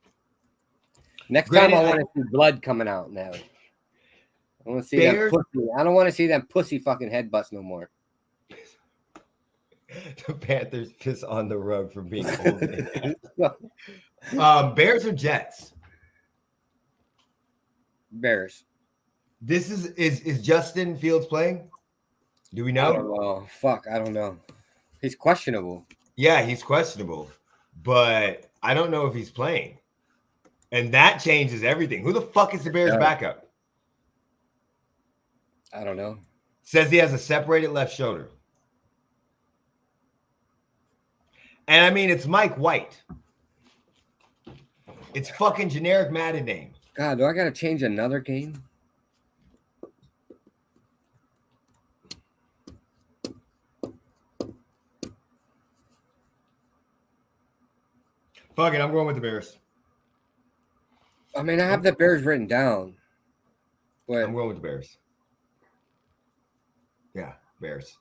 Next time I want to see blood coming out now. I want to see that pussy. I don't want to see them pussy fucking headbutts no more. The Panthers piss on the rug for being old. Bears or Jets? Bears. This is Justin Fields playing? Do we know? I don't know. Fuck, I don't know. He's questionable. Yeah, he's questionable, but I don't know if he's playing. And that changes everything. Who the fuck is the Bears' backup? I don't know. Says he has a separated left shoulder. And I mean, it's Mike White. It's fucking generic Madden name. God, do I gotta change another game? Fuck it, I'm going with the Bears. I mean, I have the Bears written down, but I'm going with the Bears. Yeah, Bears.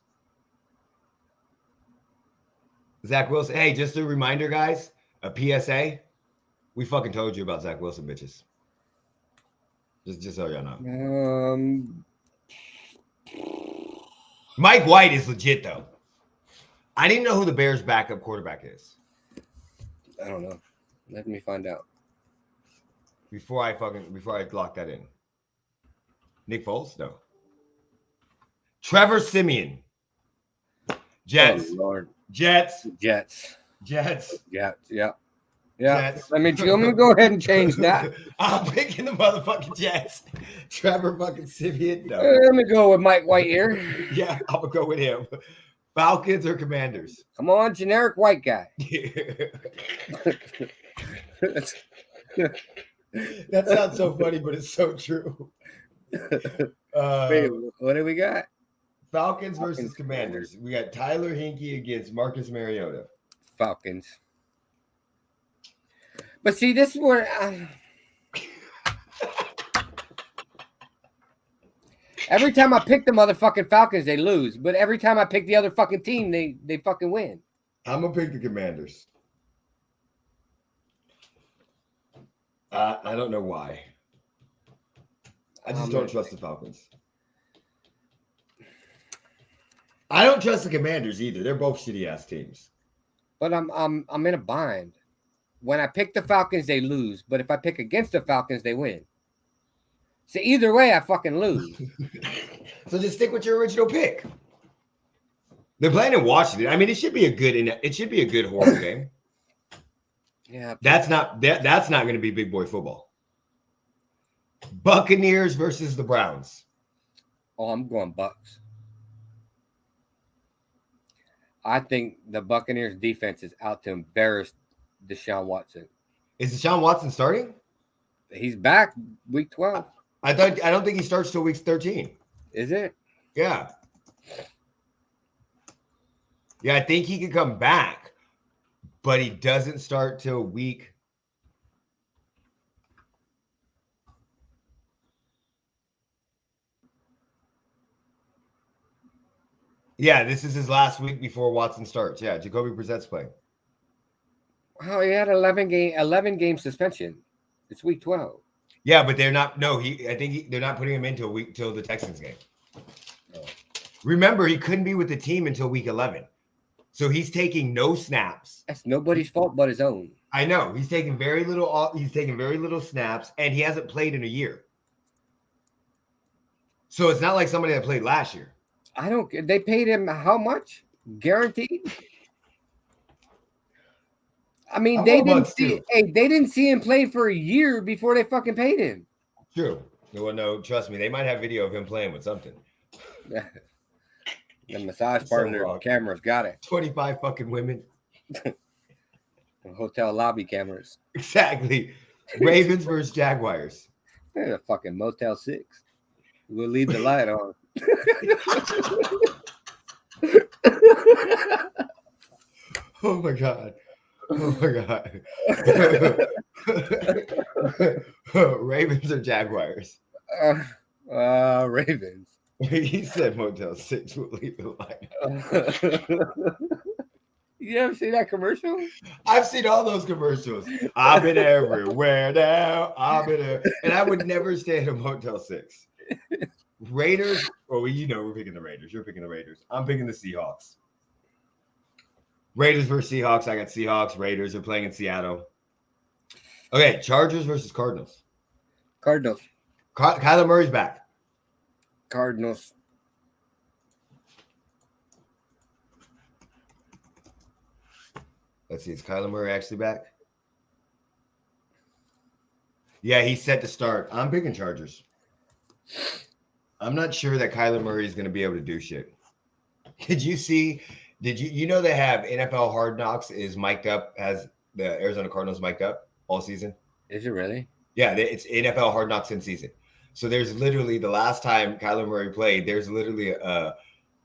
Zach Wilson. Hey, just a reminder, guys. A PSA. We fucking told you about Zach Wilson, bitches. Just so y'all know. Mike White is legit though. I didn't know who the Bears' backup quarterback is. I don't know. Let me find out. Before I lock that in. Nick Foles? No. Trevor Siemian. Jets. Oh, Lord. Jets. Yeah. Jets. Let me go ahead and change that. I'm picking the motherfucking Jets. Trevor fucking Siemian. No. Let me go with Mike White here. Yeah, I'm gonna go with him. Falcons or Commanders? Come on, generic white guy. That sounds so funny, but it's so true. Wait, what do we got? Falcons versus Commanders. We got Tyler Hinkie against Marcus Mariota. Falcons. But see, this is where every time I pick the motherfucking Falcons, they lose. But every time I pick the other fucking team, they fucking win. I'm gonna pick the Commanders. I don't know why. I just don't trust the Falcons. I don't trust the Commanders either. They're both shitty ass teams. But I'm in a bind. When I pick the Falcons, they lose. But if I pick against the Falcons, they win. So either way, I fucking lose. So just stick with your original pick. They're playing in Washington. I mean, it should be a good horrible game. Yeah, that's not going to be big boy football. Buccaneers versus the Browns. Oh, I'm going Bucks. I think the Buccaneers defense is out to embarrass Deshaun Watson. Is Deshaun Watson starting? He's back week 12. I don't think he starts till week 13. Is it? Yeah. Yeah, I think he could come back, but he doesn't start till week. Yeah, this is his last week before Watson starts. Yeah, Jacoby Brissett's playing. Wow, he had 11 game suspension. It's week 12. Yeah, but they're not. No, they're not putting him into a week till the Texans game. Oh. Remember, he couldn't be with the team until week 11, so he's taking no snaps. That's nobody's fault but his own. I know he's taking very little. He's taking very little snaps, and he hasn't played in a year. So it's not like somebody that played last year. They paid him how much? Guaranteed? I mean, they didn't see him play for a year before they fucking paid him. True. Well, no, trust me, they might have video of him playing with something. The massage partner cameras got it. 25 fucking women. Hotel lobby cameras. Exactly. Ravens versus Jaguars. They're a fucking Motel 6. We'll leave the light on. Oh my god. Oh my god. Ravens or Jaguars? Ravens. He said Motel 6 will leave the light on. You ever see that commercial? I've seen all those commercials. I've been everywhere now. I've been there. And I would never stay at a Motel 6. Raiders, we're picking the Raiders. You're picking the Raiders. I'm picking the Seahawks. Raiders versus Seahawks. I got Seahawks. Raiders are playing in Seattle. Okay, Chargers versus Cardinals. Cardinals. Kyler Murray's back. Cardinals. Let's see. Is Kyler Murray actually back? Yeah, he's set to start. I'm picking Chargers. I'm not sure that Kyler Murray is going to be able to do shit. Did you see Did you know they have NFL Hard Knocks is mic'd up, has the Arizona Cardinals mic'd up all season? Is it really? Yeah, it's NFL Hard Knocks in season. So there's literally the last time Kyler Murray played, there's literally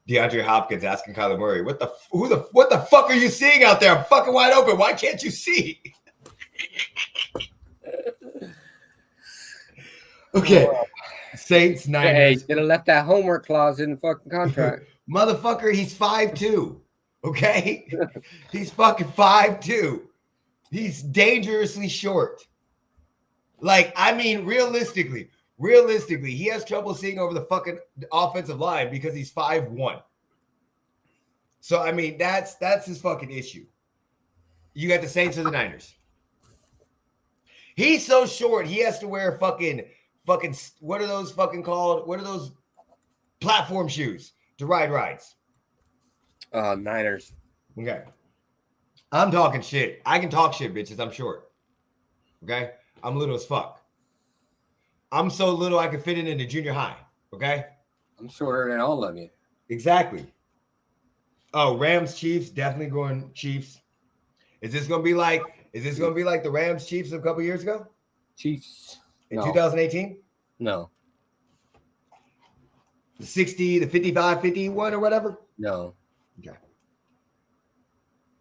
DeAndre Hopkins asking Kyler Murray, what the fuck are you seeing out there? I'm fucking wide open. Why can't you see? Okay. Saints, Niners. Hey, should have left that homework clause in the fucking contract. Motherfucker, he's 5'2". Okay? He's fucking 5'2". He's dangerously short. Like, I mean, realistically, he has trouble seeing over the fucking offensive line because he's 5'1". So, I mean, that's his fucking issue. You got the Saints or the Niners. He's so short, he has to wear fucking, what are those fucking called? What are those platform shoes to ride rides? Niners. Okay. I'm talking shit. I can talk shit, bitches. I'm short. Okay? I'm little as fuck. I'm so little I can fit it into junior high. Okay? I'm shorter than all of you. Exactly. Oh, Rams, Chiefs, definitely going Chiefs. Is this gonna be like the Rams Chiefs a couple years ago? Chiefs. In 2018? No. The 60, the 55, 51 or whatever? No. Okay.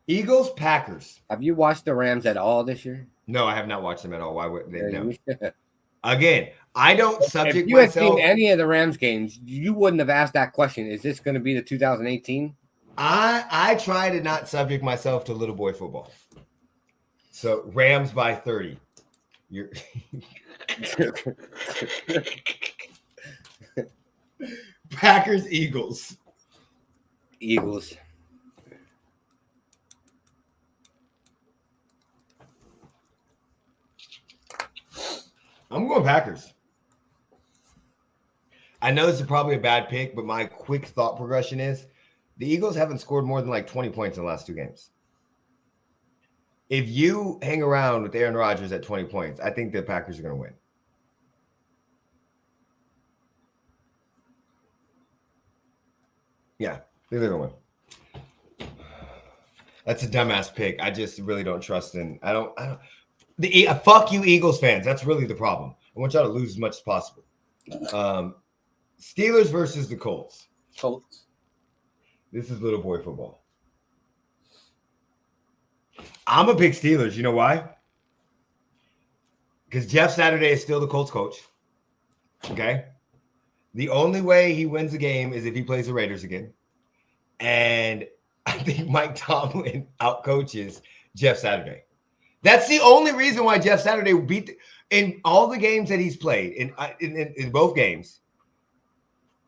Eagles, Packers. Have you watched the Rams at all this year? No, I have not watched them at all. Why would they? No. Yeah. Again, I don't subject if you myself. had seen any of the Rams games, you wouldn't have asked that question. Is this going to be the 2018? I try to not subject myself to little boy football. So Rams by 30. You're Packers, Eagles. Eagles. I'm going Packers. I know this is probably a bad pick, but my quick thought progression is the Eagles haven't scored more than like 20 points in the last two games. If you hang around with Aaron Rodgers at 20 points, I think the Packers are going to win. Yeah, I think they're going to win. That's a dumbass pick. I just really don't trust in. I don't. Fuck you, Eagles fans. That's really the problem. I want y'all to lose as much as possible. Steelers versus the Colts. Colts. This is little boy football. I'm a big Steelers. You know why? Because Jeff Saturday is still the Colts coach. Okay? The only way he wins the game is if he plays the Raiders again. And I think Mike Tomlin outcoaches Jeff Saturday. That's the only reason why Jeff Saturday beat in all the games that he's played in both games.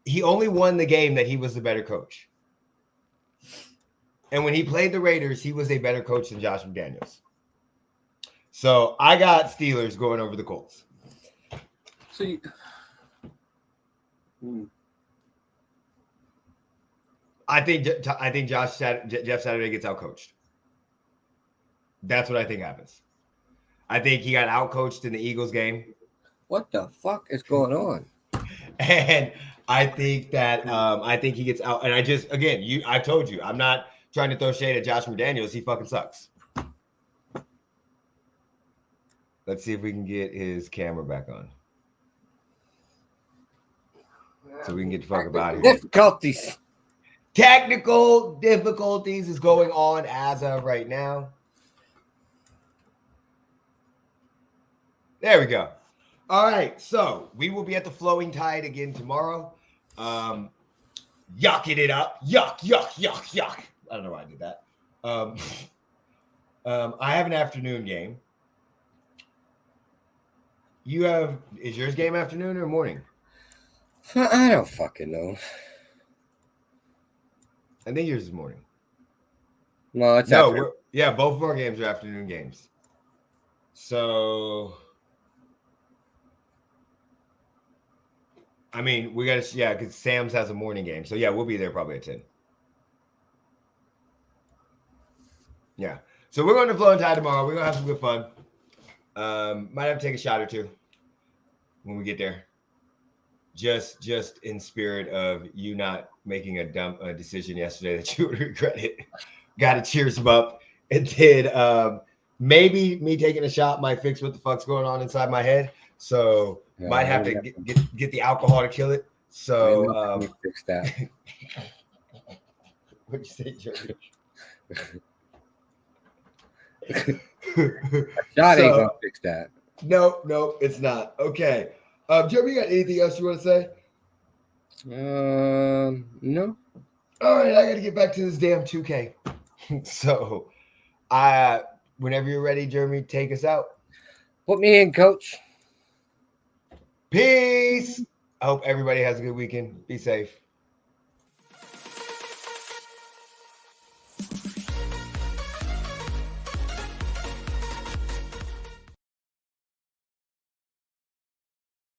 He only won the game that he was the better coach. And when he played the Raiders, he was a better coach than Josh McDaniels. So I got Steelers going over the Colts. See, I think Jeff Saturday gets outcoached. That's what I think happens. I think he got outcoached in the Eagles game. What the fuck is going on? And I think that I think he gets out. And I told you, I'm not trying to throw shade at Josh McDaniels. He fucking sucks. Let's see if we can get his camera back on. So we can get the fuck about here. Difficulties. Technical difficulties is going on as of right now. There we go. All right. So we will be at the Flowing Tide again tomorrow. Yucking it up. Yuck. I don't know why I did that. I have an afternoon game. Is yours game afternoon or morning? I don't fucking know. I think yours is morning. No, it's afternoon. Both of our games are afternoon games. So, I mean, we got to, because Sam's has a morning game. So, yeah, we'll be there probably at 10. Yeah. So, we're going to Flowing Tide tomorrow. We're going to have some good fun. Might have to take a shot or two when we get there. just in spirit of you not making a dumb decision yesterday that you would regret it. Got to cheers him up. It did. Maybe me taking a shot might fix what the fuck's going on inside my head. So might have to get the alcohol to kill it. So fix that. What'd you say, Jeremy? Shot ain't gonna fix that. No, it's not. Okay. Jeremy, you got anything else you want to say? No. All right, I got to get back to this damn 2K. So, whenever you're ready, Jeremy, take us out. Put me in, coach. Peace. I hope everybody has a good weekend. Be safe.